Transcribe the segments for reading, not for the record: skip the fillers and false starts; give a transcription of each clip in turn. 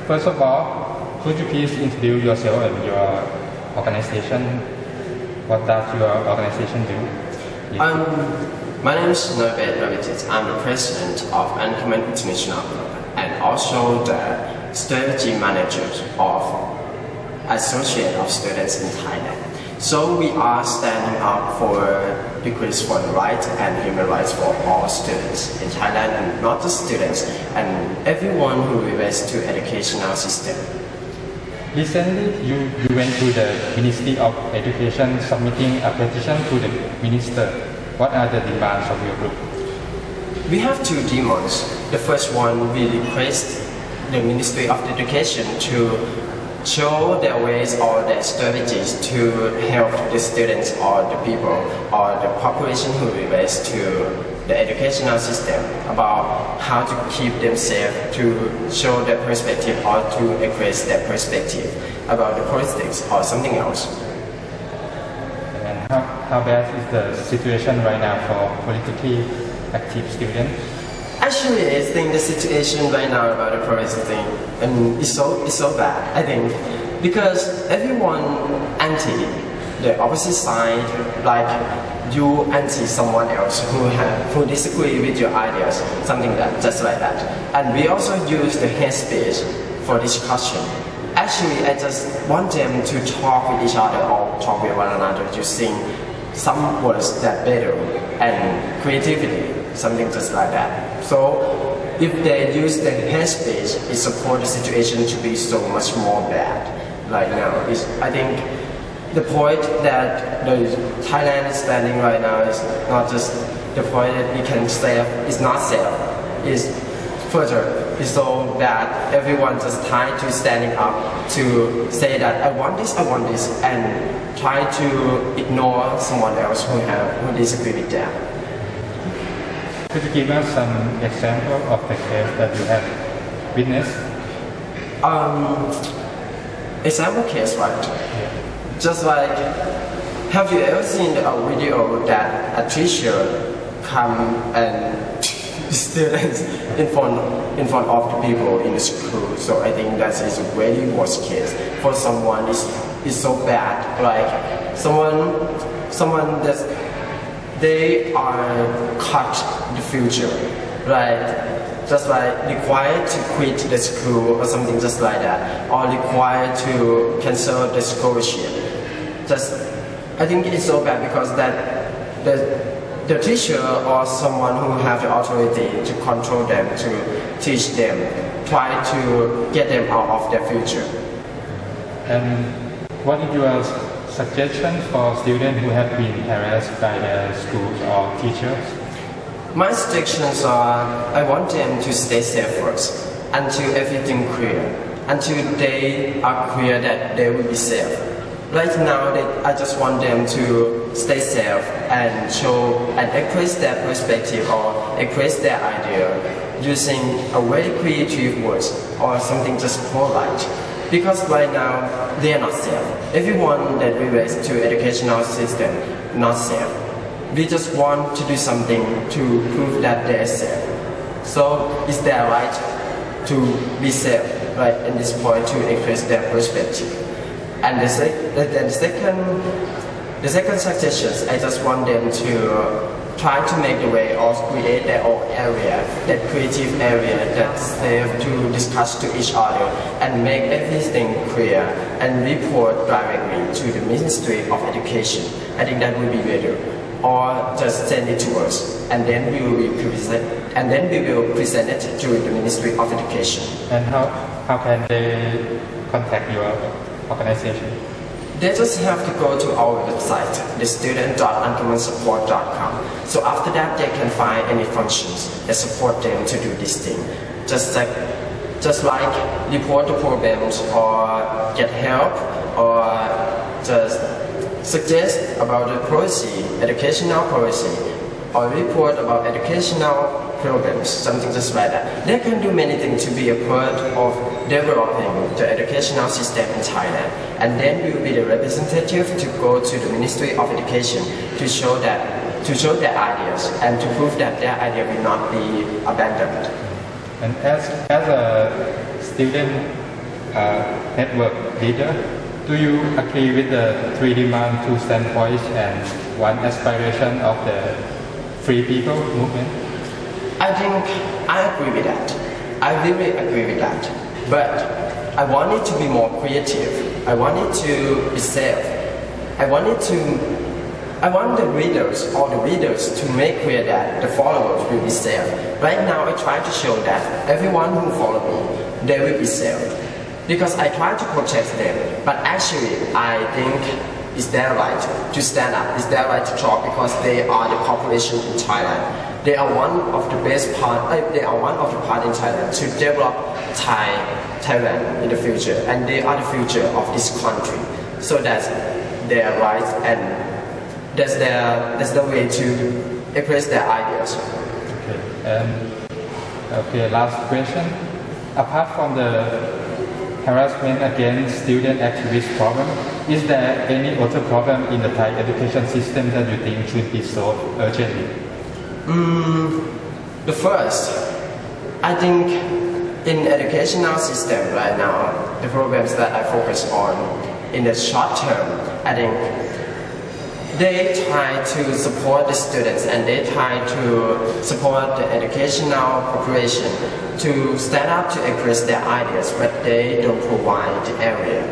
First of all, could you please introduce yourself and your organization? What does your organization do? My name is Norbert Ravitic. I'm the president of Uncommon International Club and also the strategy manager of Association of Students in Thailand. So we are standing up for decrease for the rights and human rights for all students in Thailand, and not just students, and everyone who relates to educational system. Recently, you went to the Ministry of Education submitting a petition to the minister. What are the demands of your group? We have two demands. The first one, we request the Ministry of Education to show their ways or their strategies to help the students or the people or the population who relates to the educational system about how to keep them safe, to show their perspective or to express their perspective about the politics or something else. And how bad is the situation right now for politically active students? Actually, I think the situation right now about the politics thing is so bad, I think, because everyone anti the opposite side, like you anti someone else who disagree with your ideas, something just like that. And we also use the hate speech for discussion. Actually, I just want them to talk with each other or talk with one another using some words that better and creativity, something just like that. So if they use the hate speech, it supports the situation to be so much more bad. Right now, I think the point that the Thailand is standing right now is not just the point that we can save, it's not safe, is further, it's so that everyone just trying to standing up to say that I want this, and try to ignore someone else who disagree with them. Could you give us some example of the case that you have witnessed? Example case, right? Yeah. Just like, have you ever seen a video that a teacher come and students in front of the people in the school? So I think that is a very worst case for someone. Is so bad. Like someone that they are cut the future, right? Just like required to quit the school or something just like that, or required to cancel the scholarship. I think it's so bad because that the teacher or someone who have the authority to control them, to teach them, try to get them out of their future. And what is your suggestion for students who have been harassed by their schools or teachers? My suggestions are, I want them to stay safe first, until everything clear, until they are clear that they will be safe. Right now, I just want them to stay safe and show and express their perspective or express their idea using a very creative words or something just polite. Because right now, they are not safe. Everyone that relates to educational system, not safe. We just want to do something to prove that they are safe. So it's their right to be safe, right, at this point to express their perspective. And the second suggestion, I just want them to try to make the way or create their own area, that creative area that's safe to discuss to each other and make everything clear and report directly to the Ministry of Education. I think that would be better. Or just send it to us, and then we will present it to the Ministry of Education. And how can they contact your organization? They just have to go to our website, thestudent.uncommonsupport.com. So after that, they can find any functions that support them to do this thing. Just like report the problems or get help or just suggest about the policy, educational policy, or report about educational problems, something just like that. They can do many things to be a part of developing the educational system in Thailand. And then we will be the representative to go to the Ministry of Education to show their ideas and to prove that their idea will not be abandoned. And as a student network leader. Do you agree with the three demand, two standpoints, and one aspiration of the free people movement? I think I agree with that. I really agree with that. But I want it to be more creative. I want it to be safe. I want the readers to make clear that the followers will be safe. Right now I try to show that everyone who follow me, they will be safe. Because I try to protect them, but actually I think it's their right to stand up, it's their right to talk because they are the population in Thailand. They are one of the best part, they are one of the part in Thailand to develop Thailand in the future, and they are the future of this country. So that's their rights, and that's the way to express their ideas. Okay, last question. Apart from the harassment against student activist problem, is there any other problem in the Thai education system that you think should be solved urgently? The first, I think in educational system right now, the programs that I focus on in the short term, I think they try to support the students and they try to support the educational population to stand up to express their ideas, but they don't provide the area.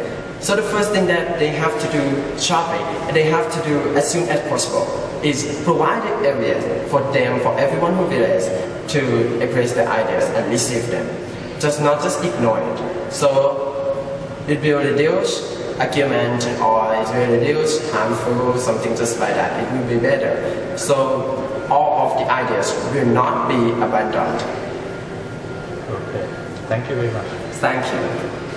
So the first thing that they have to do shortly, and they have to do as soon as possible, is provide the area for them, for everyone who visits, to express their ideas and receive them. Just not just ignore it. So it will reduce argument, or it will reduce harmful, something just like that. It will be better. So all of the ideas will not be abandoned. Okay. Thank you very much. Thank you.